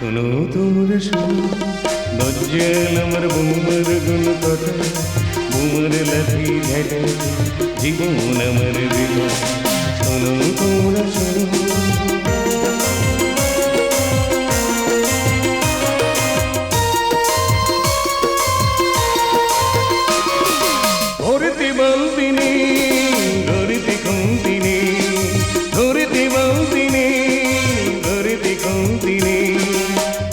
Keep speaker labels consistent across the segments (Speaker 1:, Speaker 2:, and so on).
Speaker 1: শোনো তোমরা শোনো, নজ্জাল আমার বৌমার গুণ কথা, বৌমার লাঠি ঝাঁটা জীবন আমার দিল। শোনো তোমরা শোনো, ধরতে বলতি নেই, ধরতে কমতি নেই, ধরতে বলতি নেই, ধরতে কমতি নেই,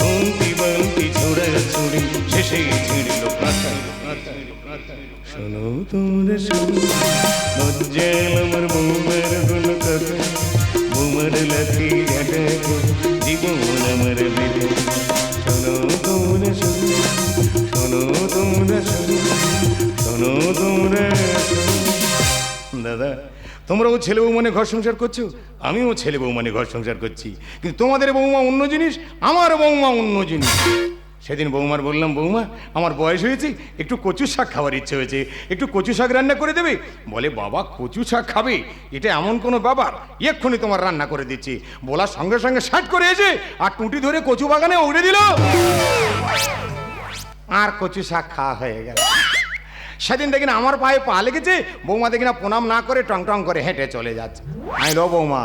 Speaker 1: কমতি বলতি ছোড়া ছুড়ি শেষে ছিড়ল পাতা। শোনো তোমরা শোনো, নজ্জাল আমার বৌমার গুণ কথা, বৌমার লাঠি ঝাঁটা জীবন আমার দিল। শোনো তোমরা শোনো, শোনো তোমরা শোনো, শোনো তোমরা। দাদা, তোমরাও ছেলে বউ মানে ঘর সংসার করছো, আমিও ছেলে বউ মানে ঘর সংসার করছি, কিন্তু তোমাদের বৌমা অন্য জিনিস, আমার বৌমা অন্য জিনিস। সেদিন বৌমার বললাম, বৌমা আমার বয়স হয়েছে, একটু কচু শাক খাওয়ার ইচ্ছে হয়েছে, একটু কচু শাক রান্না করে দেবে? বলে, বাবা কচু শাক খাবে? এটা এমন কোনো ব্যাপার, এক্ষুনি তোমার রান্না করে দিচ্ছি। বলার সঙ্গে সঙ্গে শাট করে এসে আর টুটি ধরে কচু বাগানে উড়ে দিল, আর কচু শাক খাওয়া হয়ে গেল। সেদিন দেখি না আমার পায়ে পা লেগেছে, বৌমা দেখি না প্রণাম না করে টং টং করে হেঁটে চলে যাচ্ছে। আমি লো বৌমা,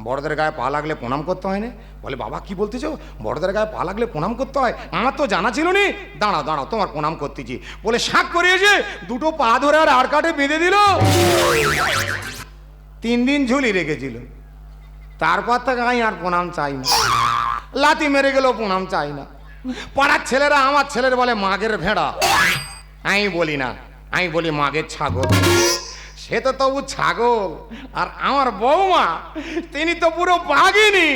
Speaker 1: বড়দের গায়ে পা লাগলে প্রণাম করতে হয় না? বলে, বাবা কি বলতেছ, বড়দের গায়ে পা লাগলে প্রণাম করতে হয়? আমার তো জানা ছিল নি। দাঁড়াও দাঁড়াও, তোমার প্রণাম করতেছি। বলে শাক করে এসে দুটো পা ধরে আর কাঠে বেঁধে দিল। 3 দিন ঝুলি রেখেছিল। তারপর থেকে আমি আর প্রণাম চাই না। লাথি মেরে গেলেও প্রণাম চাই না। পাড়ার ছেলেরা আমার ছেলের বলে মাগের ভেড়া, আমি বলি না, আমি বলি মাগের ছাগল। সে তো তবু ছাগল, আর আমার বৌমা তিনি তো পুরো বাঘিনী।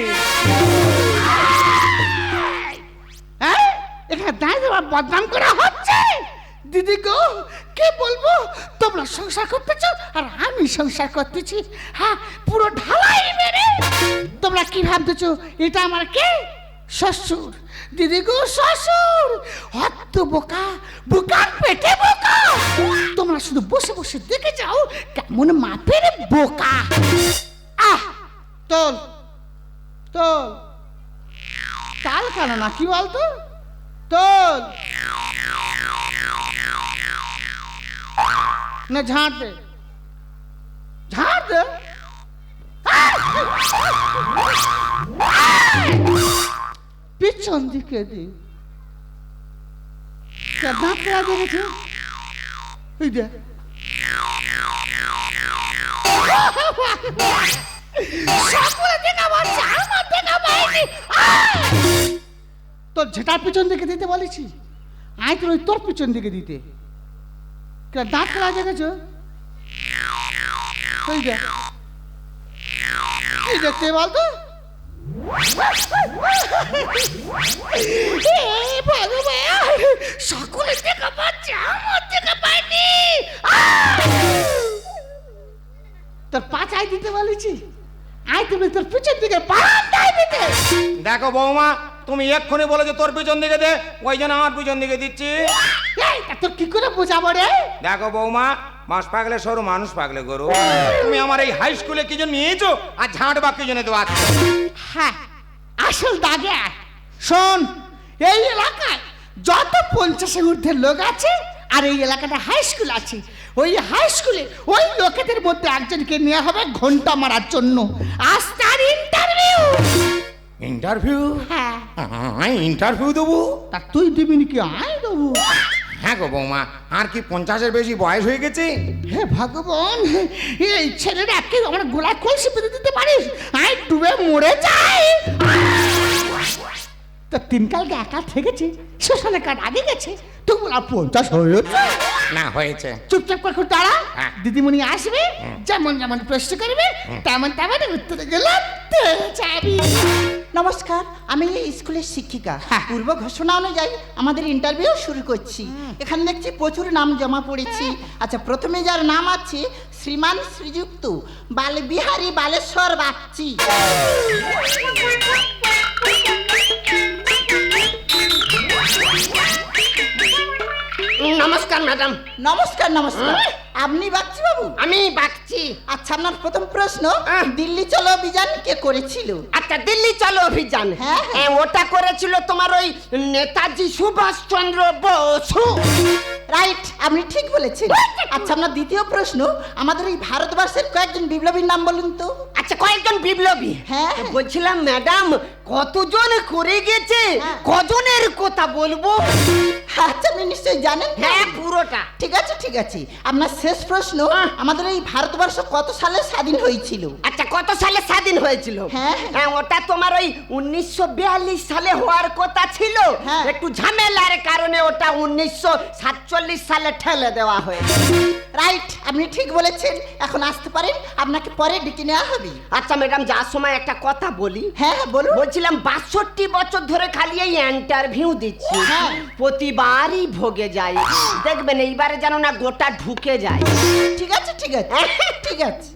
Speaker 2: এখানে দাঁড়িয়ে আমার বদনাম করা হচ্ছে। দিদি গো, কে বলবো, তোমরা সংসার করতেছো আর আমি সংসার করতেছি। হ্যাঁ, পুরো ঢালাই মেরে। তোমরা কি ভাবতেছো এটা আমার কে? শ্বশুর। দিদি গো, শ্বশুর হত বোকা, বোকার পেটে বোকা। তোমরা শুধু বসে বসে দেখে যাও কেমন মাপের বোকা। আহ, তোল তোল, তাল কেন না, কি বলতো? তোল না, ঝাড় দে, ঝাড় দে। পিছন দিকে দি, দাঁত পেড়া দেখেছে, ওই দেখ। তোর ঝেটার পিছন দিকে দিতে বলেছি, আয় তোর তোর পিছন দিকে দিতে। দাঁত পেড়া দেখেছো, ওই দেখ, এই দেখতে বলতো। সকলে দেখা পাচ্ছে, আমার দেখা পাইনি। তোর পাছায় দিতে বলেছি, আয় তুমি তোর পিছন দিকে বারান্দায় দিতে।
Speaker 1: দেখো বৌমা, তুমি এক্ষুনি বলে যে তোর পিছন দিকে দে, ওই জন্য আমার পিছন দিকে দিচ্ছি।
Speaker 2: তোর কি করে বোঝাবো রে?
Speaker 1: দেখো বৌমা, মাস পাগলে সরু, মানুষ পাগলে গরু। তুমি আমার এই হাই স্কুলে কি জন্য নিয়েছো, আর ঝাঁট বা কি জন্য দেওয়া?
Speaker 2: হ্যাঁ, আসল দাগে। শোন, এই এলাকায় যত 50-এর ঊর্ধ্বের লোক আছে, আর এই এলাকাটা হাই স্কুল আছে, ওই হাই স্কুলে ওই লোকেদের মধ্যে একজনকে নেওয়া হবে ঘন্টা মারার জন্য। আজ তার ইন্টারভিউ।
Speaker 1: ইন্টারভিউ?
Speaker 2: হ্যাঁ,
Speaker 1: আমি ইন্টারভিউ দেবো?
Speaker 2: তা তুই দিবি নাকি আয় দেবো?
Speaker 1: হ্যাঁ গো বৌমা, আর কি 50-এর বেশি বয়স হয়ে গেছে?
Speaker 2: হে ভগবান, এই ছেলেটা কি আমার গোলায় কলসি পেতে দিতে পারিস? আয় ডুবে মরে যাই। তো 3 কালকে একা থেকেছি, শ্মশানে কাঠ আগে গেছে, তবু আর 50 হয়েছে
Speaker 1: না। হয়েছে।
Speaker 2: চুপচাপ করে খুব দাঁড়া।
Speaker 1: হ্যাঁ।
Speaker 2: দিদিমণি আসবে, যেমন যেমন প্রশ্ন করবে তেমন তেমন উত্তরে গেলাম যাবি।
Speaker 3: নমস্কার, আমি এই স্কুলের শিক্ষিকা। পূর্ব ঘোষণা অনুযায়ী আমাদের ইন্টারভিউ শুরু করছি। এখানে দেখছি প্রচুর নাম জমা পড়েছি। আচ্ছা, প্রথমে যার নাম আছে শ্রীমান শ্রীযুক্ত বালবিহারী বালেশ্বর বাগচি।
Speaker 2: নমস্কার ম্যাডাম।
Speaker 3: নমস্কার নমস্কার। আপনি বাগচি বাবু?
Speaker 4: আমি বাগচি।
Speaker 3: আচ্ছা, আপনার প্রথম প্রশ্ন,
Speaker 4: আহ।
Speaker 3: দিল্লি চলো অভিযান কে করেছিল?
Speaker 4: আচ্ছা, দিল্লি চলো অভিযান,
Speaker 3: হ্যাঁ।
Speaker 4: ওটা করেছিল তোমার ওই নেতাজি সুভাষচন্দ্র বসু।
Speaker 3: রাইট, আপনি ঠিক বলেছেন। আচ্ছা, আপনার দ্বিতীয় প্রশ্ন, আমাদের এই ভারতবর্ষের কয়েকজন বিপ্লবীর নাম বলুন তো।
Speaker 4: আচ্ছা, কয়েকজন বিপ্লবী?
Speaker 3: হ্যাঁ।
Speaker 4: বলছিলাম ম্যাডাম, কতজন করে গেছে,
Speaker 3: হ্যাঁ।
Speaker 4: কজনের কথা বলবো?
Speaker 3: আচ্ছা, আপনি নিশ্চয়ই জানেন।
Speaker 4: হ্যাঁ, পুরোটা।
Speaker 3: ঠিক আছে, ঠিক আছে। আপনার শেষ প্রশ্ন, আমাদের এই ভারতবর্ষ কত সালে স্বাধীন হয়েছিল?
Speaker 4: আচ্ছা, কত সালে স্বাধীন হয়েছিল?
Speaker 3: হ্যাঁ।
Speaker 4: ওটা তোমার ওই 1942 সালে হওয়ার কথা ছিল,
Speaker 3: হ্যাঁ।
Speaker 4: একটু ঝামেলার কারণে ওটা 1947 সালে ঠেলে দেওয়া হয়েছে।
Speaker 3: রাইট, আপনি ঠিক বলেছেন। এখন আসতে পারেন, আপনাকে পরে ডেকে নেওয়া হবে।
Speaker 4: আচ্ছা ম্যাডাম, যার সময় একটা কথা বলি।
Speaker 3: হ্যাঁ হ্যাঁ, বলুন।
Speaker 4: বলছিলাম 62 বছর ধরে খালি এই ইন্টারভিউ দিচ্ছি,
Speaker 3: হ্যাঁ।
Speaker 4: প্রতিবারই ভোগে যাই। দেখবেন এইবারে যেন না গোটা ঢুকে যায়।
Speaker 3: ঠিক আছে, ঠিক আছে, ঠিক আছে।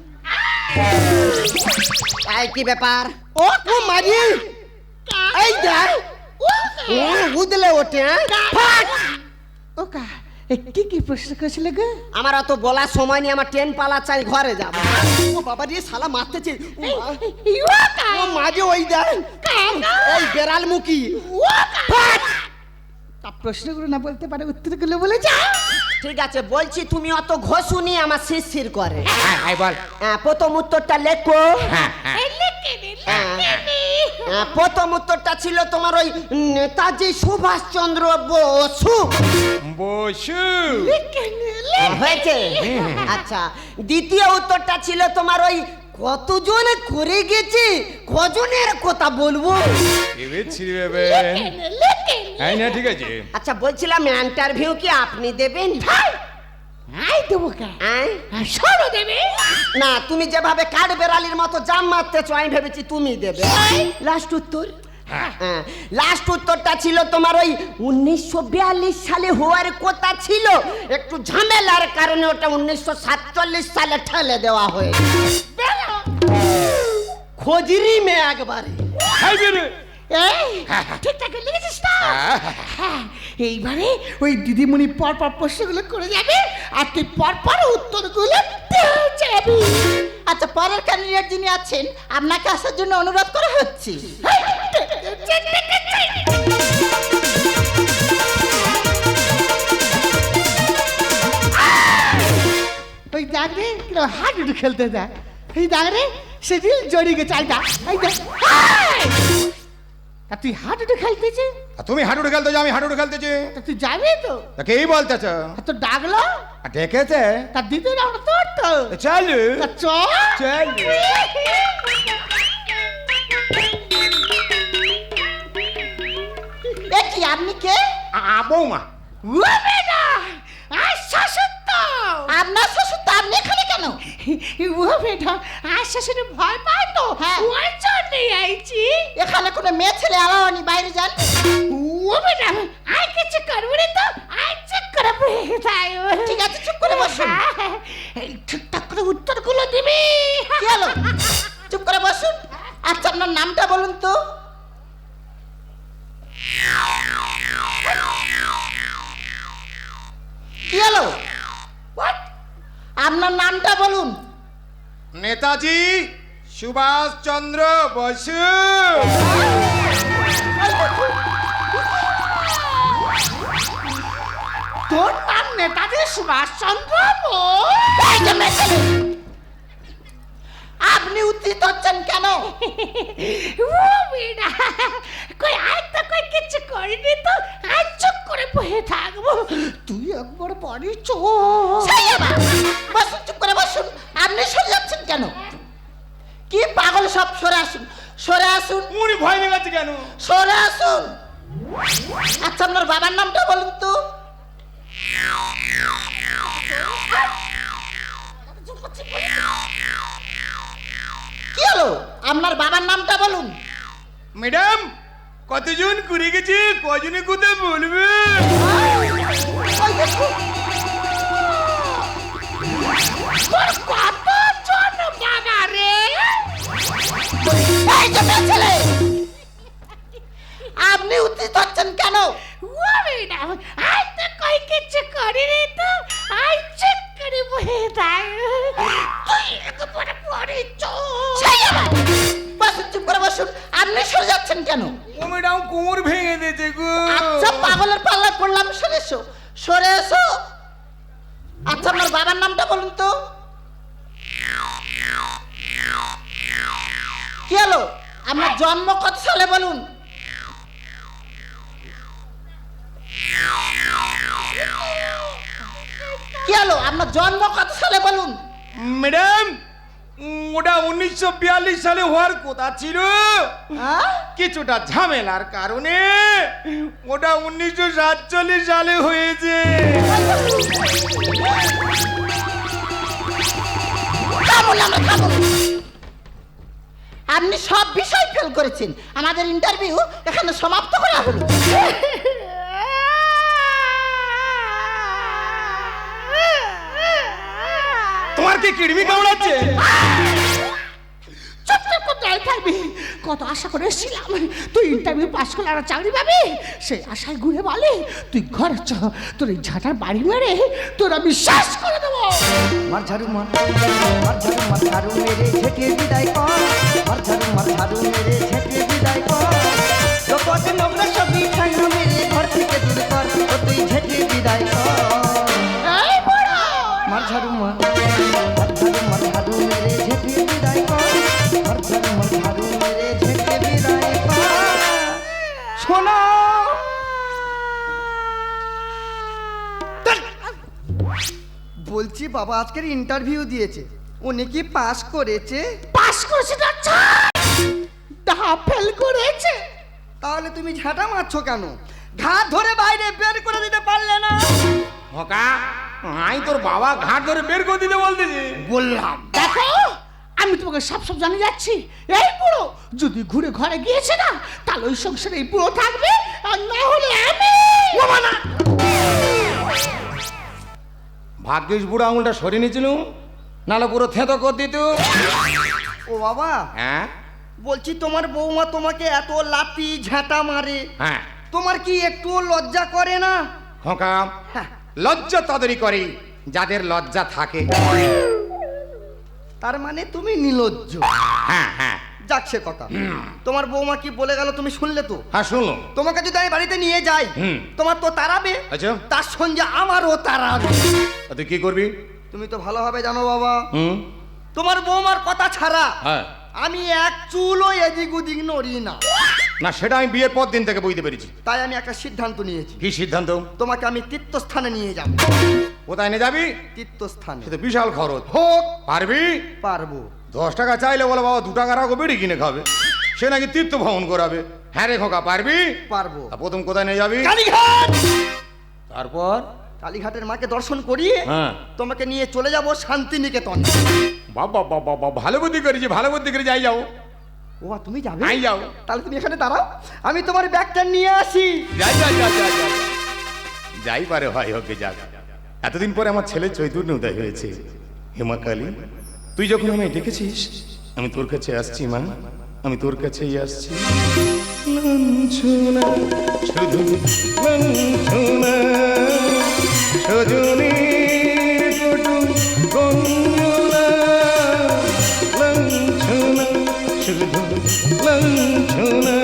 Speaker 4: তাই কি ব্যাপার? ও মারি, এই দেখ, উদলে ওঠে।
Speaker 2: ও কা কি কি প্রশ্ন করেছিল গো?
Speaker 4: আমার অত বলার সময় নেই, আমার ট্রেন পালা চাই, ঘরে যাব। ও বাবা রে, শালা মারতেছে। ও মাঝে ওই দেখ, এই বেড়াল মুখী।
Speaker 2: তা প্রশ্নগুলো না বলতে পারে, উত্তরগুলো বলে যা।
Speaker 4: ঠিক আছে বলছি, তুমি অত ঘষুনি, আমার শিরশির করে।
Speaker 1: হ্যাঁ বল।
Speaker 4: প্রথম উত্তরটা লেখো।
Speaker 1: হ্যাঁ হ্যাঁ
Speaker 4: প্রথম উত্তরটা ছিল তোমার ওই নেতাজি সুভাষচন্দ্র বসু।
Speaker 1: বসু।
Speaker 4: হয়েছে? আচ্ছা, দ্বিতীয় উত্তরটা ছিল তোমার ওই কতজন করে গেছে, কজনের কথা বলবো?
Speaker 1: ভেবেছিলি ভেবে। হ্যাঁ না, ঠিক আছে।
Speaker 4: আচ্ছা, বলছিলাম ইন্টারভিউ কি আপনি দেবেন?
Speaker 2: আই দেবো কা,
Speaker 4: আয়?
Speaker 2: সরো দেবে।
Speaker 4: না, তুমি যেভাবে কাঠ বেড়ালির মতো জাম মারতেছো, আমি ভেবেছি তুমি দেবে। লাস্ট উত্তর। হ্যাঁ, লাস্ট উত্তরটা ছিল তোমার ওই 1942 সালে হওয়ার কথা ছিল, একটু ঝামেলার কারণে ওটা 1947 সালে ঠেলে দেওয়া হয়েছে। খোঁজরি মে একবারে।
Speaker 2: এই ঠিকঠাক লিখেছিস না? হ্যাঁ, এইবারে ওই দিদিমণি পর পর প্রশ্নগুলো করে যাবে আর তুই পর পর উত্তরগুলো পেয়ে যাবি।
Speaker 3: আচ্ছা, পরের ক্যান্ডিডেট যিনি আছেন, আপনাকে আসার জন্য অনুরোধ করা হচ্ছে।
Speaker 2: ওই দেখ রে, কিরকম হাডুডু খেলতে দেখ। এই দেখ রে, সেদিন জড়িয়ে গেছে। এই দেখ, এই দেখ। তা তুই হাডুডু খেলতেছে?
Speaker 1: আর তুমি হাঁটুটে খেলতেছো, আমি হাঁটুটে খেলতেছি।
Speaker 2: তা তুই যাবি তো?
Speaker 1: তাকে এই বলতেছ?
Speaker 2: আর তো ডাকলো,
Speaker 1: ডেকেছে?
Speaker 2: তা দিতে না তোর তো।
Speaker 1: চালু
Speaker 2: তা চল।
Speaker 1: চালু।
Speaker 3: এ কি, আপনি কে?
Speaker 1: বৌমা।
Speaker 2: ও বেটা, আর শ্বশুর তো।
Speaker 3: আপনার শ্বশুর তো, আপনি এখানে কেন?
Speaker 2: ও বেটা, আর শ্বশুর ভয় পায় তো,
Speaker 3: হ্যাঁ।
Speaker 2: ওই জন্যই আইছি।
Speaker 3: এখানে কোনো মেয়ে ছেলে আলাওনি, বাইরে যান।
Speaker 2: ও বেটা, আর কিছু করবো না তো, আর চেক করে বসে থাক।
Speaker 3: ঠিক আছে, চুপ করে বসুন।
Speaker 2: এই ঠিকঠাক করে উত্তরগুলো দিবি।
Speaker 3: কি হলো? চুপ করে বসুন। আচ্ছা, আপনার নামটা বলুন তো। কি হলো? আপনার নামটা বলুন।
Speaker 1: নেতাজি সুভাষচন্দ্র বসু।
Speaker 2: তোর নাম নেতাজি সুভাষচন্দ্র বোস?
Speaker 3: আপনি উত্তেজিত হচ্ছেন কেন?
Speaker 2: ও বেটা, কই আজ তো কই কিছু করিনি তো, আজ চুপ করে বসে থাকবো। তুই একবার বাড়ি চল।
Speaker 3: সেই আবার। বসুন, চুপ করে বসুন। আপনি সরে যাচ্ছেন কেন? কি পাগল সব, সরে আসুন, সরে আসুন,
Speaker 1: উনি ভয় দেখাচ্ছে কেন?
Speaker 3: সরে আসুন। আচ্ছা, আপনার বাবার নামটা বলুন তো। কি হলো? আপনার বাবার নামটা বলুন।
Speaker 1: ম্যাডাম, কতজন করে গেছে, কজনে কোথায় বলবে?
Speaker 3: ওই দেখুন।
Speaker 2: তোর কতজন বাবা রে?
Speaker 3: এই যে মেয়ে ছেলে, আপনি উত্তেজিত হচ্ছেন কেন?
Speaker 2: ও বেটা, আজ তো কই কিছু করিনি তো, আজ চুপ করে চাকরি বহে তাই তুই এত পরে পরে
Speaker 3: বসুন, চুপ করে বসুন। আপনি সরে যাচ্ছেন কেন?
Speaker 1: ও ম্যাডাম কোমর ভেঙে দিয়েছে গো।
Speaker 3: আচ্ছা, পাগলের পাল্লায় পড়লাম, সরে এসো, সরে এসো। আচ্ছা, আপনার বাবার নামটা বলুন তো। কি হলো? আপনার জন্ম কত সালে বলুন? কি হলো? আপনার জন্ম কত সালে বলুন?
Speaker 1: ম্যাডাম ওটা 1942 সালে হওয়ার কথা ছিল,
Speaker 3: হ্যাঁ?
Speaker 1: কিছুটা ঝামেলার কারণে ওটা 1947 সালে হয়েছে।
Speaker 3: আপনি সব বিষয় ফেল করেছেন। আমাদের ইন্টারভিউ এখানে সমাপ্ত করা হলো।
Speaker 1: তোমার কি কিডনি কামড়াচ্ছে?
Speaker 2: চুপচাপ কোথায় থাকবি? কত আশা করে এসেছিলাম তুই ইন্টারভিউ পাস করলে আর চাকরি পাবি, সেই আশায় ঘুরে বলে তুই ঘরে চ, তোর এই ঝাঁটার বাড়ি মেরে তোর আমি শেষ করে দেবো।
Speaker 5: মার ঝাড়ু মার, মার ঝাড়ু মার ঝাড়ু মেরে ঝেঁটে বিদায় কর, মার ঝাড়ু মেরে ঝেঁটে বিদায় কর, জগৎ নোংরা সবই ঠান্ডা মেরে ঘর থেকে দূর কর, ও তুই ঝেঁটে বিদায় কর।
Speaker 2: এই বুড়ো!
Speaker 5: মার ঝাড়ু মার, মার ঝাড়ু মেরে ঝেঁটে বিদায় কর, মার ঝাড়ু মেরে ঝেঁটে বিদায় কর। শোনো, বলছি বাবা আজকের ইন্টারভিউ দিয়েছে, উনি কি পাস করেছে?
Speaker 2: পাস করেছে না ফেল করেছে।
Speaker 5: তাহলে তুমি ঝাঁটা মারছো কেন? ঘাট ধরে বাইরে বের করে দিতে পারলে না?
Speaker 1: হকা আই তোর বাবা ঘাট ধরে বের করে দিতে বলতেছে।
Speaker 5: বললাম
Speaker 2: দেখো আমি তোমাকে সব জানিয়ে যাচ্ছি, এই বুড়ো যদি ঘুরে ঘরে গিয়েছে না তাহলে ওই সংসারে এই বুড়ো থাকবে, আর না হলে আমি।
Speaker 1: ভাগ্যিস বুড়ো আঙুলটা সরিয়ে নিয়েছিল, নাহলে পুরো থেতো করে দিত।
Speaker 5: ও বাবা,
Speaker 1: হ্যাঁ
Speaker 5: বলছি তোমার বৌমা তোমাকে এত লাতি ঝাঁটা মারে,
Speaker 1: হ্যাঁ
Speaker 5: তোমার কি একটু লজ্জা করে না?
Speaker 1: খোকা
Speaker 5: হ্যাঁ,
Speaker 1: লজ্জা তাদেরই করে যাদের লজ্জা থাকে।
Speaker 5: তার মানে তুমি নির্লজ্জ।
Speaker 1: হ্যাঁ হ্যাঁ
Speaker 5: যাক সে কথা, তোমার বৌমা কি বলে গেল তুমি শুনলে তো?
Speaker 1: হ্যাঁ শুনলো।
Speaker 5: তোমাকে যদি আমি বাড়িতে নিয়ে যাই, তোমার তো তাড়াবে,
Speaker 1: আচ্ছা
Speaker 5: তার সঙ্গে আমারও তাড়াবে।
Speaker 1: তুই কি করবি?
Speaker 5: তুমি তো ভালোভাবে জানো বাবা,
Speaker 1: হুম
Speaker 5: তোমার বৌমার কথা ছাড়া
Speaker 1: হ্যাঁ
Speaker 5: আমি এক চুলও এদিক ওদিক নড়ি না।
Speaker 1: না সেটা আমি বিয়ের পর দিন থেকে বুঝতে পেরেছি।
Speaker 5: তাই আমি একটা সিদ্ধান্ত নিয়েছি,
Speaker 1: কি সিদ্ধান্ত?
Speaker 5: তোমাকে আমি তীর্থস্থানে নিয়ে যাব।
Speaker 1: কোথায় নিয়ে যাবি?
Speaker 5: তীর্থস্থানে।
Speaker 1: সে তো বিশাল খরচ।
Speaker 5: হোক,
Speaker 1: পারবি?
Speaker 5: পারবো।
Speaker 1: 10 টাকা চাইলে বলে বাবা 2 টাকা রাখো, বেড়ি কিনে খাবে। সে নাকি তীর্থ ভ্রমণ করাবে। হ্যাঁ রে খোকা পারবি?
Speaker 5: পারবো।
Speaker 1: তা প্রথম কোথায় নিয়ে যাবি?
Speaker 5: কালীঘাট।
Speaker 1: তারপর
Speaker 5: কালীঘাটের মাকে দর্শন করিয়ে
Speaker 1: হ্যাঁ
Speaker 5: তোমাকে নিয়ে চলে যাব শান্তিনিকেতন।
Speaker 1: বাবা বাবা বাবা ভালো বুদ্ধি করেছি, ভালো বুদ্ধি করে যাই যাও।
Speaker 5: ও তুমি যাবে?
Speaker 1: আই যাও।
Speaker 5: তাহলে তুমি এখানে দাঁড়াও, আমি তোমার ব্যাগটা নিয়ে আসি।
Speaker 1: যাই যাই পারে হয় হোক যাক। এতদিন পরে আমার ছেলে চৈতন্য উদয় হয়েছে। হেমা কালী তুই যখন আমায় ডেকেছিস আমি তোর কাছে আসছি মা, আমি তোর কাছেই আসছি। লাঞ্ছনা শুধু লাঞ্ছনা সজনীর কটু গঞ্জনা, লাঞ্ছনা শুধু লাঞ্ছনা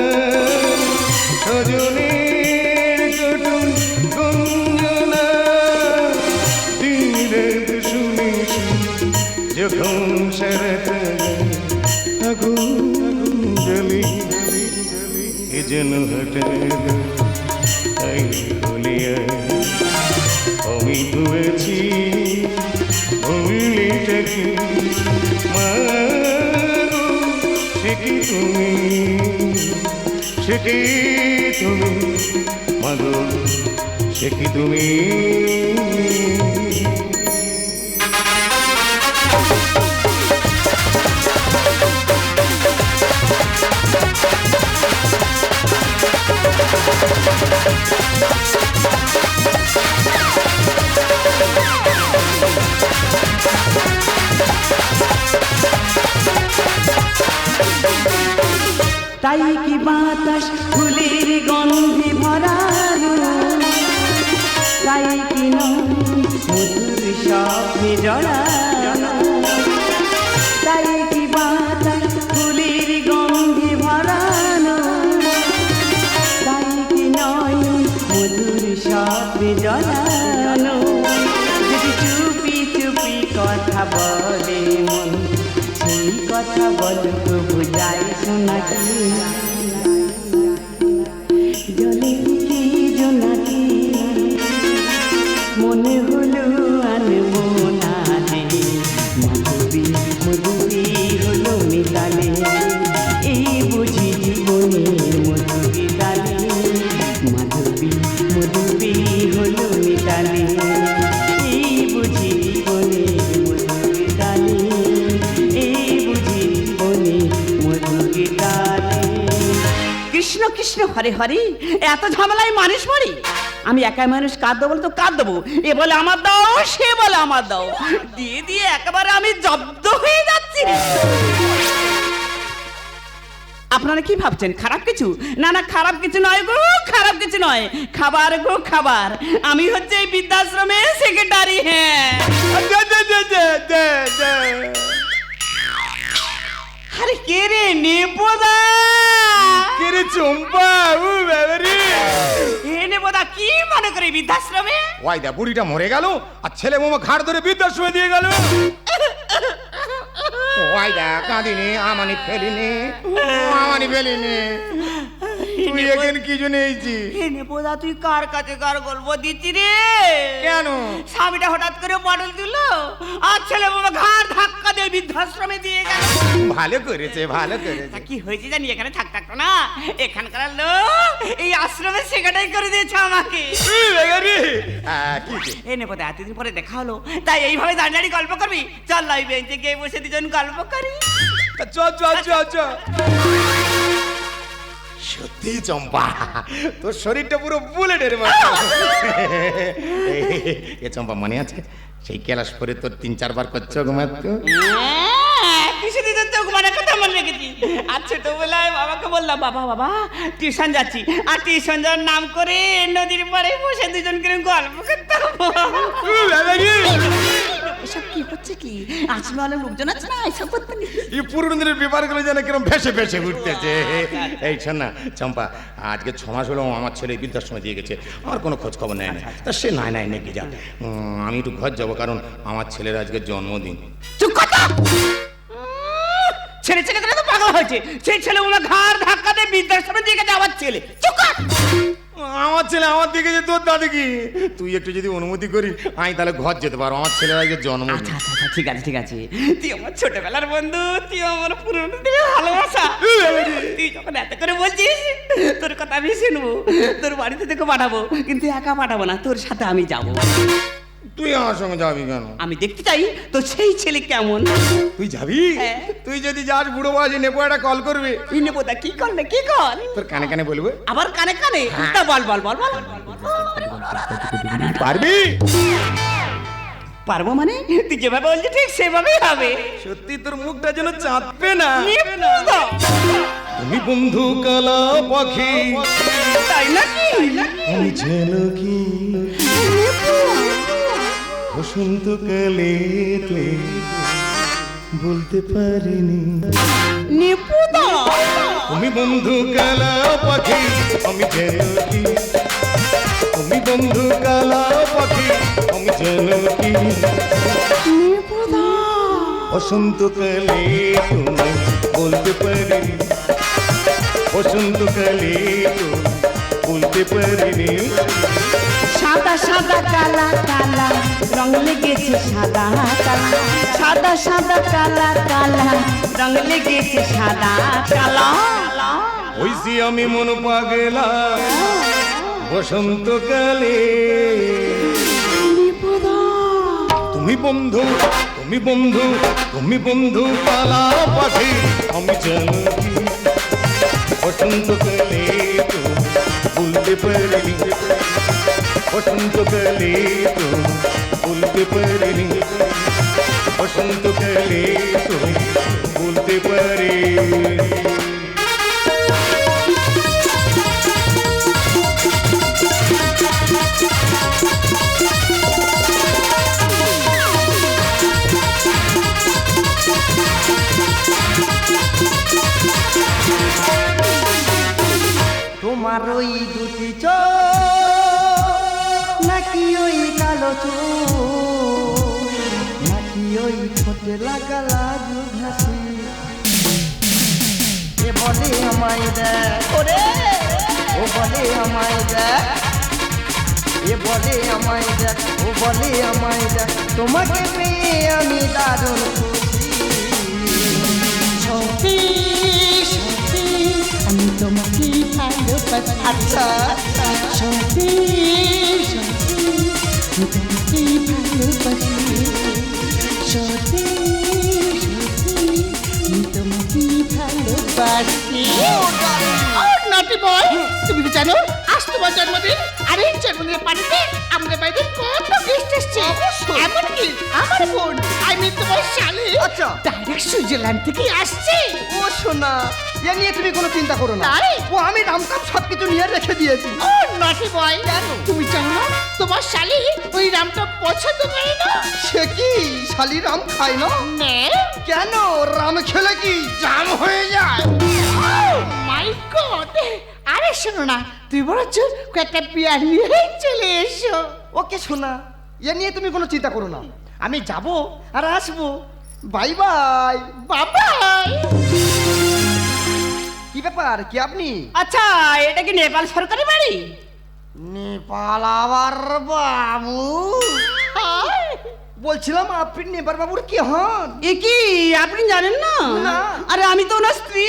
Speaker 1: সজনীর কটু গঞ্জনা, দিনের শুনে যখন শরৎ আগুন জ্বলি এ যেন হঠাৎ তাই বলিয়া আমি ধুয়েছি ভুলিটাকে মাগো, সে কি তুমি মাগো, সে কি তুমি?
Speaker 6: তাই কি বাতাস ফুলের গন্ধে ভরানো, তাই কি নয় মধুর সব স্বপ্নে জড়ানো তাই কি বাতাস ফুলের গন্ধে ভরানো তাই কি নয়ন মধুর স্বপ্নে জড়ানো যদি চুপি চুপি কথা বলে মন সেই কথা বলতো বুঝাই শোনাকি জলে কি জোনাকি মনে হলো আনবো না রে মধুবী মধুবী হলো মিতালে এই বুঝি জীবনের মধুবী তালে মাধবী মধুবী হলো মিতালে এই বুঝি জীবনের মধুবী তালে এই বুঝি জীবনের মধুবী তালে। কৃষ্ণ কৃষ্ণ হরে হরে এত ঝামেলায় মানুষ মরি আমি একাই মানুষ কাঁদ দেবো তো কাঁদ দেবো এ বলে আমার দাও সে বলে আমার দাও দিয়ে দিয়ে একেবারে আমি জব্দ হয়ে যাচ্ছি। আপনারা কি ভাবছেন খারাপ কিছু? না না খারাপ কিছু নয় গো, খারাপ কিছু নয়, খাবার গো খাবার। আমি হচ্ছে এই বৃদ্ধাশ্রমে সেক্রেটারি। হ্যাঁ আরে কে রে নেপোদা?
Speaker 1: কে রে চম্পা? ও বাবা রে,
Speaker 6: এ নেপোদা কি মনে করে বৃদ্ধাশ্রমে?
Speaker 1: ওই দা বুড়িটা মরে গেল আর ছেলে মোমো ঘাড় ধরে বৃদ্ধাশ্রমে দিয়ে গেল। ওই দা কাঁদিনি, আমানি ফেলিনি, আমানি ফেলিনি। তুই এখানে কি জন্য এইছি?
Speaker 6: হে নেপোদা তুই কার কাছে কার গল্প দিচ্ছি রে?
Speaker 1: কেন?
Speaker 6: স্বামীটা হঠাৎ করে পটল দিল আর ছেলে বাবা ঘাড় ধাক্কা দিয়ে বৃদ্ধাশ্রমে দিয়ে গেল।
Speaker 1: ভালো করেছে, ভালো করেছে।
Speaker 6: তা কি হয়েছে জানি, এখানে থাকতো না, এখানকার লোক এই আশ্রমে সেখানেই করে দিয়েছে আমাকে। এ নেপোদা এতদিন পরে দেখা হলো, তাই এইভাবে দাঁড়িয়ে দাঁড়িয়ে গল্প করবি? চল লাই বেঞ্চে গিয়ে বসে দুজন গল্প করি।
Speaker 1: সত্যি চম্পা, তোর শরীরটা পুরো বুলেটের মতো। এ চম্পা মনে আছে সেই ক্লাস পরে তোর 3-4 বার করছো ঘুমাতো?
Speaker 6: কিছুদিন চোখ মানে কথা মনে রেখেছি। আর ছোটবেলায় বাবাকে বললাম, বাবা বাবা টিউশন যাচ্ছি, আর টিউশন যাওয়ার নাম করে নদীর পাড়ে বসে দুজন করে গল্প করতাম। এসব কি হচ্ছে কি? আসলে অনেক লোকজন আছে না, এসব করতে নেই।
Speaker 1: এই পুরনো দিনের ব্যাপারগুলো যেন কিরম ভেসে ভেসে উঠতেছে। এই শোন না চম্পা, আজকে 6 মাস হলো আমার ছেলে বৃদ্ধাশ্রমে দিয়ে গেছে, আমার কোনো খোঁজ খবর নেয় না। তা সে নাই নাকি যা, আমি একটু ঘর যাবো, কারণ আমার ছেলের আজকে জন্মদিন।
Speaker 6: চুপ কথা! ছেলে ছেলে করে তো পাগল হয়েছে, সেই ছেলে ওনার ঘাড় ধাক্কা দিয়ে বৃদ্ধাশ্রমে দিয়ে গেছে আমার ছেলে। চুপ কর!
Speaker 1: আমার ছেলে আমার দিকে যে তোর দাদি কি, তুই একটু যদি অনুমতি করি আমি তাহলে ঘর যেতে পারো, আমার ছেলের আজকে জন্মদিন।
Speaker 6: আচ্ছা আচ্ছা আচ্ছা, ঠিক আছে ঠিক আছে। তুই আমার ছোটবেলার বন্ধু, তুই আমার পুরনো দিনের ভালোবাসা। তুই যখন এত করে বলছিস, তোর কথা আমি শুনবো, তোর বাড়িতে তোকে পাঠাবো, কিন্তু একা পাঠাবো না, তোর সাথে আমি যাবো।
Speaker 1: তুই আমার সঙ্গে যাবি কেন?
Speaker 6: আমি দেখতে চাই তো সেই ছেলে কেমন।
Speaker 1: তুই যাবি?
Speaker 6: হ্যাঁ।
Speaker 1: তুই যদি যাস বুড়ো বয়সে নেপো একটা কল করবে,
Speaker 6: এই নেবো তা কি কর না কি কর,
Speaker 1: তোর কানে কানে বলবে।
Speaker 6: আবার কানে কানে? তা বল বল বল বল।
Speaker 1: পারবি?
Speaker 6: পারবো মানে তুই যেভাবে বলছিস ঠিক সেভাবেই হবে।
Speaker 1: সত্যি তোর মুখটা যেন চাঁদবে না।
Speaker 6: নেপোদা!
Speaker 1: তুমি বন্ধু কালা পাখি,
Speaker 6: তাই নাকি?
Speaker 1: আমি যেন কি বসন্তকালে বলতে পারিনি।
Speaker 6: নেপোদা!
Speaker 1: তুমি বন্ধু কালা পাখি, আমি যেন কি, তুমি বন্ধু কালা পাখি, আমি যেন কি
Speaker 6: নেপোদা!
Speaker 1: বসন্তকালে তুমি বলতে পারিনি, বসন্তকালে তুমি বলতে পারিনি।
Speaker 6: সাদা সাদা কালা কালা রং লেগেছে সাদা কালা, সাদা সাদা কালা কালা রং লেগেছে সাদা কালা।
Speaker 1: হইছি আমি মন পাগলা বসন্তকালে। তুমি বন্ধু, তুমি বন্ধু, তুমি বন্ধু কালা পাখি, আমি জানি বসন্তকালে তো বলতে পারিনি, বসন্তকালে তো বলতে পারিনি, বসন্তকালে তো বলতে পারিনি।
Speaker 5: তোমার ওই দুটি চোখ নাকি ওই কালো চোখ নাকি ওই ঠোঁটে লাগা লাজু হাসি এ বলে আমায় দেখ ওরে ও বলে আমায় দেখ এ বলে আমায় দেখ ও বলে আমায় দেখ তোমাকে পেয়ে আমি দারুণ খুশি
Speaker 2: সত্যি সত্যি আমি তোমাকে ভালোবাসি।
Speaker 3: আচ্ছা
Speaker 2: সত্যি সত্যি আমি তোমাকে ভালোবাসি। সত্যি সত্যি আমি তোমাকে ভালোবাসি। নাটি বয়, তুমি কি জানো আজ তোমার জন্মদিন? আর এই জন্মদিনের পার্টিতে আমাদের বাড়িতে কত গেস্ট এসছে। এমনকি আমার বোন আমি তোমার শালি
Speaker 3: আচ্ছা।
Speaker 2: ডাইরেক্ট সুইজারল্যান্ড থেকে আসছে।
Speaker 3: ও সোনা এ নিয়ে তুমি কোনো চিন্তা করো না
Speaker 2: তাই?
Speaker 3: ও আমি রামকাম সবকিছু নিয়ে রেখে দিয়েছি
Speaker 2: ও নাটি বয়, তুমি জানো না তোমার শালি ওই রামটা পছন্দ করে না?
Speaker 3: সে কি শালি রাম খায় না
Speaker 2: নে
Speaker 3: কেন রাম খেলে কি জাম হয়ে যায়
Speaker 2: মাই গড! আরে শোনো না, তুই বরঞ্চ কয়েকটা বিয়ার নিয়ে চলে এসো।
Speaker 3: ওকে সোনা এ নিয়ে তুমি কোনো চিন্তা করো না আমি যাব আর আসবো বাই বাই
Speaker 2: বাবাই।
Speaker 3: কি ব্যাপার কি আপনি
Speaker 4: আচ্ছা এটা কি নেপাল সরকারি বাড়ি?
Speaker 3: নেপাল আবার বাবু বলছিলাম আপনি নেপাল বাবুর কি হন
Speaker 4: এ কি আপনি জানেন না?
Speaker 3: না।
Speaker 4: আরে আমি তো ওনার স্ত্রী।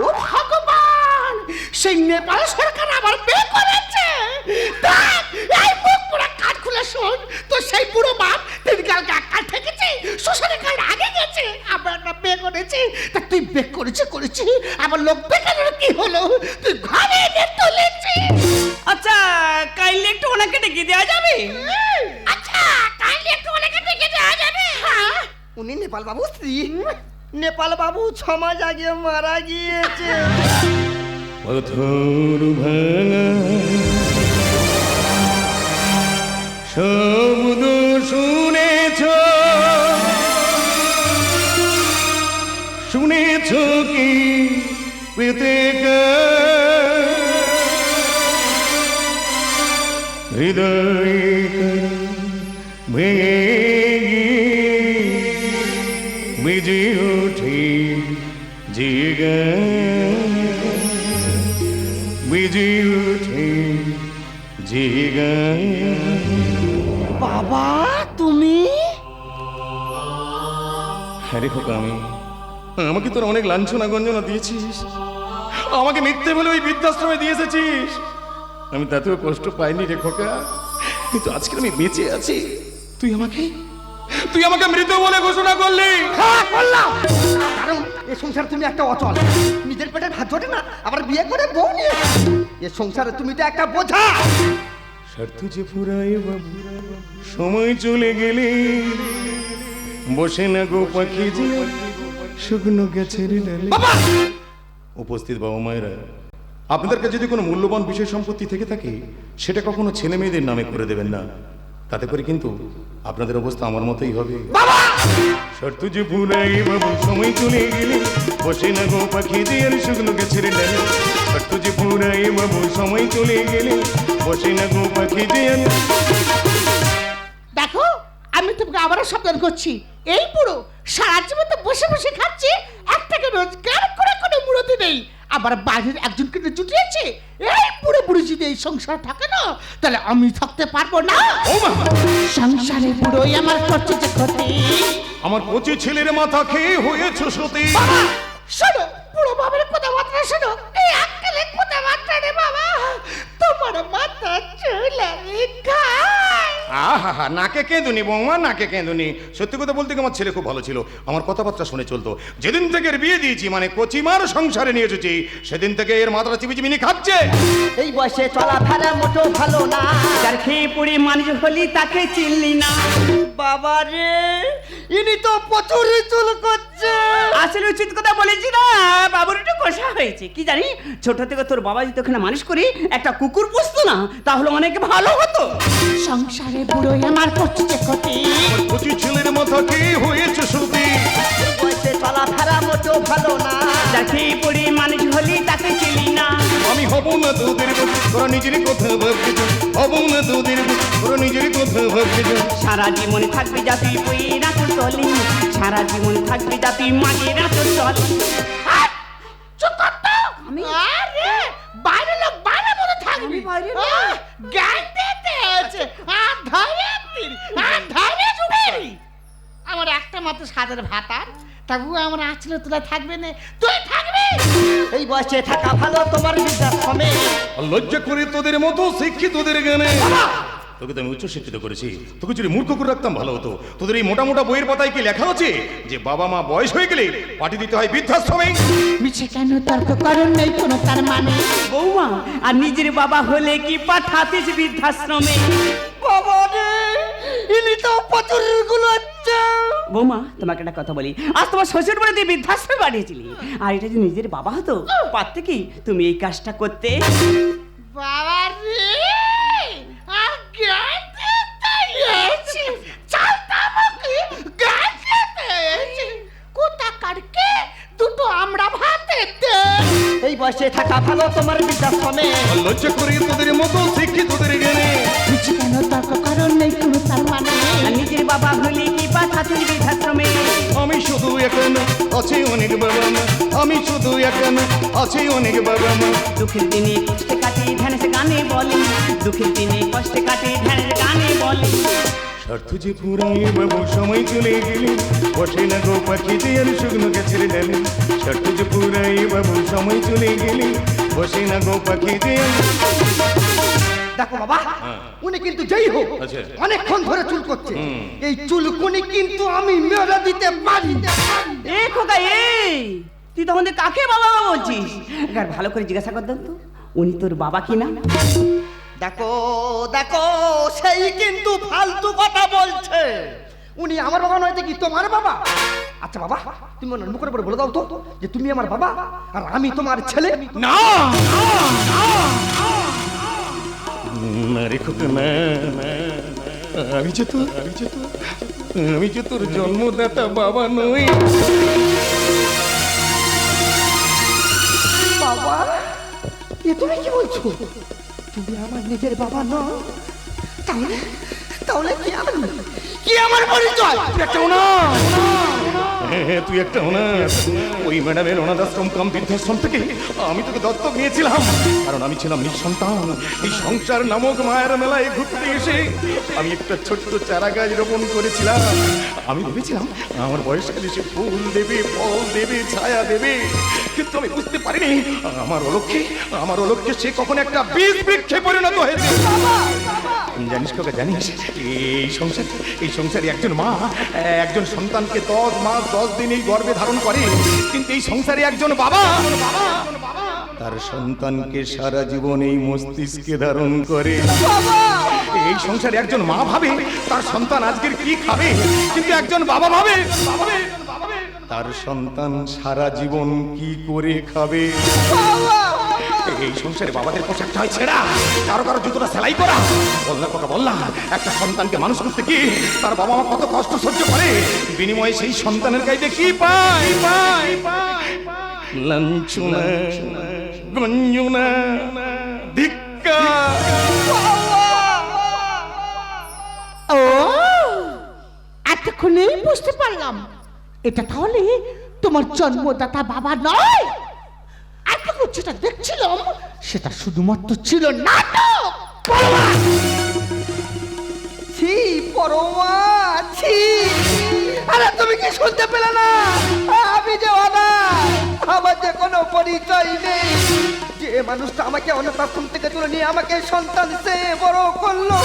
Speaker 2: ও ভগবান, সেই নেপাল সরকার আবার বিয়ে করেছে। দেখ, এই মুখ পুরো কাঠ খুলে শোন, তো সেই বুড়ো বাপ তিন কালকে কাঠ ঠেকেছে, শ্বশুরের কাল আগে গেছে, আবার একটা বিয়ে করেছে। তা তুই বিয়ে করেছি আবার লোক বেকারের কি হলো? তুই ঘরে এনে তুলেছিস।
Speaker 4: আচ্ছা কাইলে একটু ওনাকে ডেকে দেওয়া যাবে?
Speaker 2: আচ্ছা, কাইলে একটু ওনাকে ডেকে দেওয়া যাবে? হ্যাঁ।
Speaker 3: উনি নেপাল বাবু স্ত্রী নেপাল বাবু 6 মাস আগে মারা গিয়েছে
Speaker 1: পাথর ভাঙা শব্দ শুনেছ শুনেছ কি পেতে হৃদয় ভেঙে বেজে ওঠে জিগা বেজে ওঠে জিগা
Speaker 3: বাবা তুমি
Speaker 1: হ্যাঁ রে খোকা, আমাকে তোর অনেক লাঞ্ছনা গঞ্জনা দিয়েছিস, আমাকে মিথ্যে বলে ওই বৃদ্ধাশ্রমে দিয়ে এসেছিস। আমি তাতেও কষ্ট পাইনি রে খোকা, কিন্তু আজকে আমি বেঁচে আছি। তুই আমাকে মৃত বলে ঘোষণা করলি।
Speaker 3: হ্যাঁ করলাম কারণ এ সংসারে তুমি একটা অচল নিজের পেটে ভাত জোটে না আবার বিয়ে করে বউ নিয়ে এ সংসারে তুমি তো একটা বোঝা
Speaker 1: স্বার্থ যে ফুরায় বাবু, সময় চলে গেলে বসে না গো পাখি যে শুকনো গাছের ডালে। উপস্থিত বাবা মায়েরা, আপনাদের কাছে যদি কোনো মূল্যবান বিষয় সম্পত্তি থেকে থাকে সেটা কখনো ছেলে মেয়েদের নামে করে দেবেন না, তাতে করে কিন্তু আপনাদের অবস্থা আমার মতোই হবে। শর্ত যে ফুরাই বাবু, সময় চলে গেলে বসে না গো পাখি যে আর শুকনো গাছের ডালে। শর্ত যে ফুরাই বাবু, সময় চলে গেলে বসে না গো পাখি যে আর।
Speaker 2: দেখো, আমি তোমাকে আবারও সাবধান করছি, এই বুড়ো সারা জীবন তো বসে বসে খাচ্ছে, একটাকে রোজগার করে কোনো মুরতি নেই, আবার বাড়ির একজনকে জুটিয়েছে। এই বুড়ো বুড়ি যদি এই সংসার থাকে না, তাহলে আমি থাকতে পারবো না। সংসারে বুড়োই আমার করছে যে ক্ষতি।
Speaker 1: আমার কচি ছেলের মাথা খেয়ে হয়েছ সতী।
Speaker 2: বাবা শোনো, বুড়ো বাবার কথাবার্তা শোনো, এই আঙ্কেলের কথাবার্তা রে বাবা, তোমার মাথা চুলে খায়।
Speaker 1: আহা, নাকে কেঁদুনি বৌমা, নাকে কেঁদুনি। সত্যি কথা বলতে কি আমার ছেলে খুব ভালো ছিল, আমার কথাবার্তা শুনে চলতো। যেদিন থেকে এর বিয়ে দিয়েছি, মানে কচিমার সংসারে নিয়ে এসেছি, সেদিন থেকে এর মাথাটা চিপি চিপি খাচ্ছে।
Speaker 3: এই বয়সে চলাফেরা মোটো ভালো না
Speaker 4: যার খেয়ে পড়ে মানুষ হলি তাকে চিনলি না।
Speaker 3: বাবা রে ইনি তো প্রচুর চুল করছে
Speaker 4: আসলে উচিত কথা বলেছি না, বাবুর একটু কষা হয়েছে। কি জানি ছোট থেকে তোর বাবা যদি ওখানে মানুষ করি একটা কুকুর পুষতো না, তাহলে অনেক ভালো হতো।
Speaker 2: সংসারে বুড়োই আমার করছে যে ক্ষতি।
Speaker 1: কচি ছেলের মাথা খেয়ে হয়েছে সতী।
Speaker 3: এই বয়সে চলাফেরা মোটো ভালো না
Speaker 4: যার খেয়ে পড়ে মানুষ হলি তাকে চিনলি না।
Speaker 1: আমি হব না তোদের বউ, তোরা নিজেরই কথা ভাবতে যা। হব না তোদের বউ, তোরা নিজেরই কথা ভাবতে যা।
Speaker 6: সারা জীবন থাকবি যা তুই বইয়ের আঁচল তলে, সারা জীবন থাকবি যা তুই মায়ের আঁচল তলে।
Speaker 2: চুপ কর তো। আরে বাইরে লোক বাইরে মনে থাকবি। জ্ঞান দিতে আছে আধারে চুড়ি। আমার একটা মাত্র সাদের ভাতার, তবু আমার আঁচলে তোলা থাকবে না, তুই থাকবি।
Speaker 4: এই বয়সে থাকা ভালো তোমার বৃদ্ধাশ্রমে।
Speaker 1: আর লজ্জা করে তোদের মতো শিক্ষিতদের জ্ঞানে। তোকে তো আমি উচ্চ শিক্ষিত করেছি, তোকে যদি মূর্খ করে রাখতাম ভালো হতো। তোদের এই মোটা মোটা বইয়ের পাতায় কি লেখা আছে যে বাবা মা বয়স হয়ে গেলে পাঠিয়ে দিতে হয় বৃদ্ধাশ্রমে?
Speaker 2: মিছে কেন তর্ক করেন, নেই কোনো তার মানে।
Speaker 6: বৌমা, আর নিজের বাবা হলে কি পাঠাতিস বৃদ্ধাশ্রমে?
Speaker 4: বাবা রে, ইনি তো প্রচুর গুলো হচ্ছে।
Speaker 6: বৌমা, তোমাকে একটা কথা বলি, আজ তোমার শ্বশুর বাড়িতে বৃদ্ধাশ্রমে পাঠিয়েছিলি, আর এটা যদি নিজের বাবা হতো, পারতে কি তুমি এই কাজটা করতে?
Speaker 2: বাবা রে, আর জ্ঞান দিতে এসেছি, চালতাম কি জ্ঞান দিতে এসেছি। কোথা কারকে দুটো আমরা ভাতে দে।
Speaker 4: এই বয়সে থাকা ভালো তোমার বৃদ্ধাশ্রমে।
Speaker 1: আর লজ্জা করে তোদের মতো শিক্ষিতদের জ্ঞানে।
Speaker 2: মিছে কেন তর্ক করেন, নেই কোনো তার মানে।
Speaker 6: আর নিজের বাবা হলে কি পাঠাতিস বৃদ্ধাশ্রমে?
Speaker 1: আমি শুধু এখন আছে অনেক বাবা মা, আমি শুধু এখন আছে অনেক বাবা মা।
Speaker 6: দুঃখের দিনে কষ্টে কাটে ধ্যানে গানে বলে, দুঃখের দিনে কষ্টে কাটে ধ্যানে গানে বলে।
Speaker 1: স্বার্থ যে পুরাই বাবু সময় চলে গেলে, বসে না গো পাখিতে আর শুকনো গাছের ডালে। স্বার্থ যে পুরাই বাবু সময় চলে গেলে, বসে না গো পাখিতে আর।
Speaker 5: দেখো বাবা, উনি কিন্তু যেই হোক
Speaker 1: আচ্ছা।
Speaker 5: অনেকক্ষণ ধরে চুল করছে। এই চুলকুনি কিন্তু আমি মেরে দিতে পারি।
Speaker 6: এ খোকা, এই তুই তখন থেকে কাকে বাবা বাবা বলছিস? একবার ভালো করে জিজ্ঞাসা করতাম তো, উনি তোর বাবা কিনা?
Speaker 5: দেখো দেখো, সেই কিন্তু ফালতু কথা বলছে। উনি আমার বাবা নয় কি তোমার বাবা? আচ্ছা বাবা, তুমি ওনার মুখের উপরে বলে দাও তো যে তুমি আমার বাবা আর আমি তোমার ছেলে।
Speaker 1: না না রে খোকা, না না, আমি যে তোর জন্মদাতা বাবা নই।
Speaker 5: বাবা, এ তুমি কি বলছো? তুমি আমার নিজের বাবা নও? তাহলে তাহলে কি আমার পরিচয়?
Speaker 1: হ্যাঁ, তুই একটা অনাথ। ওই ম্যাডামের অনাথ আশ্রম কাম বৃদ্ধাশ্রম থেকে আমি তোকে দত্তক নিয়েছিলাম, কারণ আমি ছিলাম নিঃসন্তান। এই সংসার নামক মায়ের মেলায় ঘুরতে এসে আমি একটা ছোট্ট চারা গাছ রোপণ করেছিলাম। আমি ভেবেছিলাম আমার বয়সকালে সে ফুল দেবে, ফল দেবে, ছায়া দেবে, কিন্তু আমি বুঝতে পারিনি আমার অলক্ষ্যে সে কখন একটা বীজ বৃক্ষে পরিণত হয়েছে। জানিস কাকা, জানিস এই সংসারে একজন মা একজন সন্তানকে 10 মাস 10 দিন এই গর্ভে ধারণ করে, কিন্তু এই সংসারে একজন বাবা তার সন্তানকে সারা জীবন এই মস্তিষ্কে ধারণ করে। এই সংসারে একজন মা ভাবে তার সন্তান আজকের কি খাবে, কিন্তু একজন বাবা ভাবে তার সন্তান সারা জীবন কি করে খাবে। এই সংসারে বাবাদের পোশাকটা হয় ছেঁড়া, কারো কারো জুতোটা সেলাই করা। বললা কথা বললা, একটা সন্তানকে মানুষ করতে কি তার বাবা মা কত কষ্ট সহ্য করে, বিনিময়ে সেই সন্তানের গাইতে কি পায়? লাঞ্ছনা, গঞ্জনা, ধিক্কার।
Speaker 2: ও, এতক্ষণেই বুঝতে পারলাম এটা তাহলে তোমার জন্মদাতা বাবা নয়। এতক্ষণ যেটা দেখছিলাম সেটা শুধুমাত্র ছিল নাটক।
Speaker 5: ছি পরমা, ছি। আরে তুমি কি শুনতে পেলে না? আমি যে অনাথ, আমার যে কোনো পরিচয় নেই। যে মানুষটা আমাকে অনাথ আশ্রম থেকে তুলে নিয়ে আমাকে সন্তান সে বড় করলো,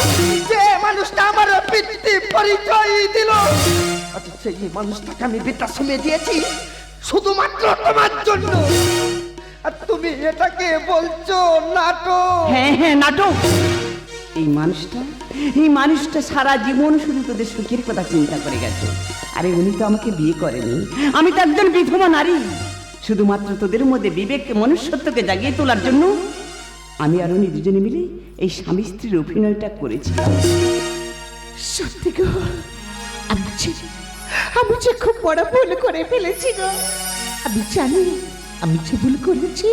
Speaker 5: যে মানুষটা আমার পিতৃ পরিচয় দিল, আচ্ছা সেই মানুষটাকে আমি বৃদ্ধাশ্রমে দিয়েছি শুধুমাত্র তোমার জন্য। আর তুমি এটাকে বলছো নাটক?
Speaker 6: হ্যাঁ হ্যাঁ, নাটক। এই মানুষটা সারা জীবন শুধু তোদের সুখের কথা চিন্তা করে গেছে। আরে উনি তো আমাকে বিয়ে করেনি, আমি তো একজন বিধবা নারী। শুধুমাত্র তোদের মধ্যে বিবেক মনুষ্যত্বকে জাগিয়ে তোলার জন্য আমি আর উনি দুজনে মিলে এই স্বামী স্ত্রীর অভিনয়টা করেছিলাম।
Speaker 2: সত্যি গো, আমি যে খুব বড় ভুল করে ফেলেছি গো। আমি জানি আমি যে ভুল করেছি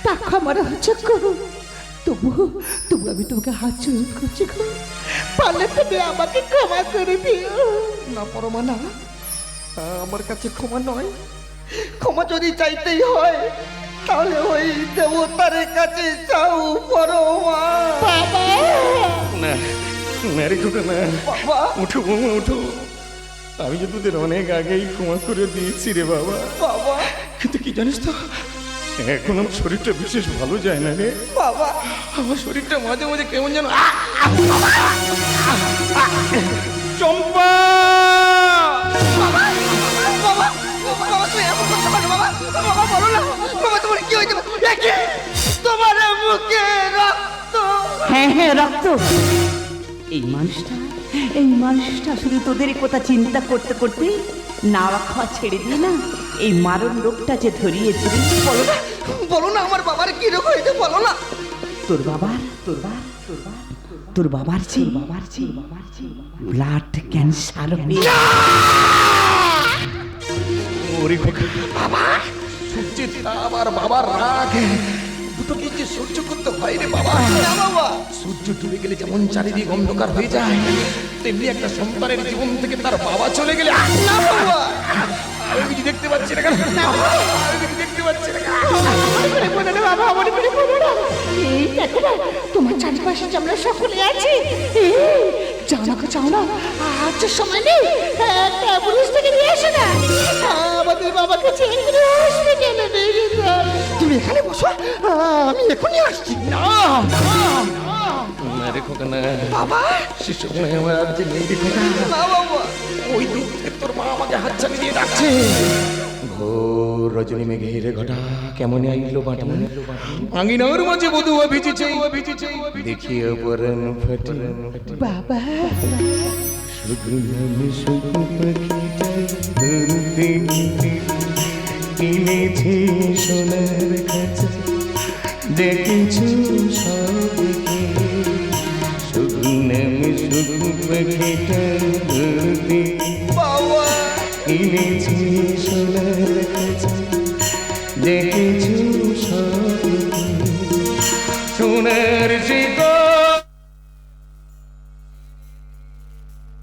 Speaker 2: তা ক্ষমার যোগ্য। তবু তবু আমি তোমাকে হাত জোর করছি গো, পারলে তুমি আমাকে ক্ষমা করে দিও।
Speaker 5: না পরমা না, আমার কাছে ক্ষমা নয়। ক্ষমা যদি চাইতেই হয় তাহলে ওই দেবতার কাছে চাও পরমা।
Speaker 2: বাবা
Speaker 1: না না রে খোকা না,
Speaker 5: বাবা
Speaker 1: উঠো বৌমা উঠো। আমি যে তোদের অনেক আগেই ক্ষমা করে দিয়েছি রে বাবা।
Speaker 5: বাবা
Speaker 1: কিন্তু কি জানিস তো, এখন আমার শরীরটা বিশেষ ভালো যায় না রে
Speaker 5: বাবা
Speaker 1: আমার শরীরটা মাঝে মাঝে কেমন যেন চম্পা
Speaker 5: বাবা বাবা তুমি এমন করতে পারো বাবা? বাবা বলো না বাবা, তোমার কি হয়েছে? একে তোমার মুখে রক্ত।
Speaker 6: হ্যাঁ হ্যাঁ, রক্ত। এই মানুষটা শুধু তোদের কথা চিন্তা করতে করতে নাওয়া খাওয়া ছেড়ে দিয়ে না এই মারণ রোগটা যে ধরিয়েছে রে।
Speaker 5: বলো না আমার বাবার কি রোগ হয়েছে, বলো না।
Speaker 6: তোর বাবার ব্লাড ক্যান্সার।
Speaker 1: ওরে খোকা বাবা, সূর্যের তাপ আর বাবার রাগ দুটো কি যে সহ্য করতে হয় রে বাবা।
Speaker 5: বাবা
Speaker 1: সূর্য ডুবে গেলে যেমন চারিদিক অন্ধকার হয়ে যায়, তেমনি একটা সন্তানের জীবন থেকে তার বাবা চলে গেলে
Speaker 5: না বাবা,
Speaker 1: আমি কিছু দেখতে পাচ্ছি না কেন, আমি কিছু দেখতে পাচ্ছি না কেন?
Speaker 2: বাবা আমার উপরে পড়ো না। এই দেখো না, তোমার চারিপাশে যে আমরা সকলে আছি। যাও না গো, যাও না, আজ যে সময় নেই। একটা অ্যাম্বুলেন্স থেকে নিয়ে এসো না, আমাদের বাবাকে চেঞ্জ করে হসপিটালে নিয়ে যেতে হবে।
Speaker 5: তুমি এখানে বসো, আমি এখনই আসছি।
Speaker 1: না রে খোকা না
Speaker 5: বাবা
Speaker 1: সে সময় আমার আর যে নেই রে খোকা।
Speaker 5: না বাবা,
Speaker 1: ওই দূর থেকে তোর মা আমাকে হাত ছাড়ি দিয়ে ডাকছে। ঘোর রজনী মেঘের ঘটা কেমন আইলো বাটা, আঙিনার মাঝে বধুয়া ভিজেছে, দেখি অপরাণ ফাটে।
Speaker 2: বাবা
Speaker 1: শুধু আমি শুধু পাখিটা ধরতে কিনেছি সোনার কাছে, দেখেছি সবকে। শুধু আমি শুধু পাখিটা ধরতে
Speaker 5: বাবা
Speaker 1: কিনেছি সোনার কাছে, দেখেছি সবকে। সোনার শিকড়